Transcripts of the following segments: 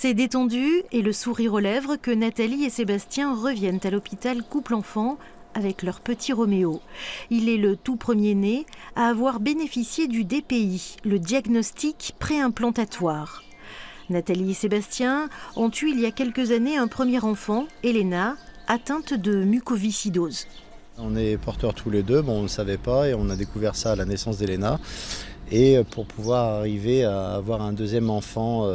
C'est détendu et le sourire aux lèvres que Nathalie et Sébastien reviennent à l'hôpital couple-enfant avec leur petit Roméo. Il est le tout premier-né à avoir bénéficié du DPI, le diagnostic préimplantatoire. Nathalie et Sébastien ont eu il y a quelques années un premier enfant, Elena, atteinte de mucoviscidose. On est porteurs tous les deux, on ne le savait pas et on a découvert ça à la naissance d'Elena. Et pour pouvoir arriver à avoir un deuxième enfant,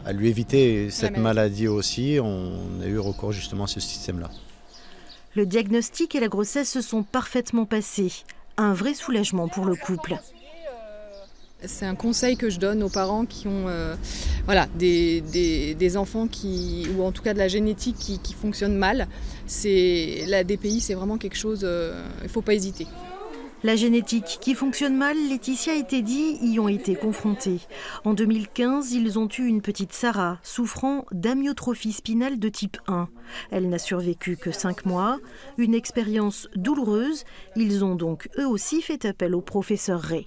à lui éviter cette maladie aussi, on a eu recours justement à ce système-là. Le diagnostic et la grossesse se sont parfaitement passés. Un vrai soulagement pour le couple. C'est un conseil que je donne aux parents qui ont des enfants ou en tout cas de la génétique qui fonctionne mal. La DPI, c'est vraiment quelque chose, il ne faut pas hésiter. La génétique qui fonctionne mal, Laetitia et Teddy y ont été confrontés. En 2015, ils ont eu une petite Sarah, souffrant d'amyotrophie spinale de type 1. Elle n'a survécu que 5 mois. Une expérience douloureuse. Ils ont donc eux aussi fait appel au professeur Ray.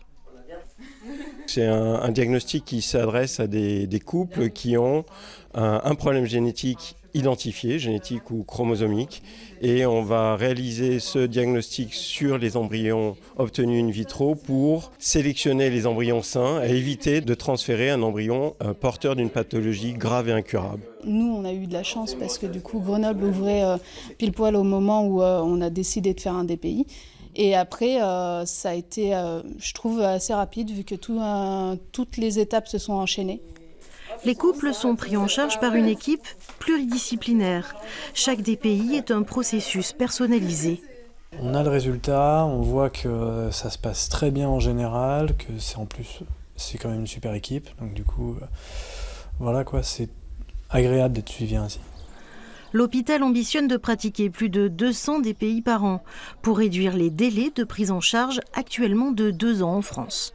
C'est un diagnostic qui s'adresse à des couples qui ont un problème génétique identifié, génétique ou chromosomique, et on va réaliser ce diagnostic sur les embryons obtenus in vitro pour sélectionner les embryons sains et éviter de transférer un embryon porteur d'une pathologie grave et incurable. Nous, on a eu de la chance parce que du coup, Grenoble ouvrait pile poil au moment où on a décidé de faire un DPI. Et après, ça a été, je trouve, assez rapide vu que toutes les étapes se sont enchaînées. Les couples sont pris en charge par une équipe pluridisciplinaire. Chaque DPI est un processus personnalisé. On a le résultat, on voit que ça se passe très bien en général, que c'est quand même une super équipe. Donc du coup, voilà quoi, c'est agréable d'être suivi ainsi. L'hôpital ambitionne de pratiquer plus de 200 DPI par an pour réduire les délais de prise en charge actuellement de 2 ans en France.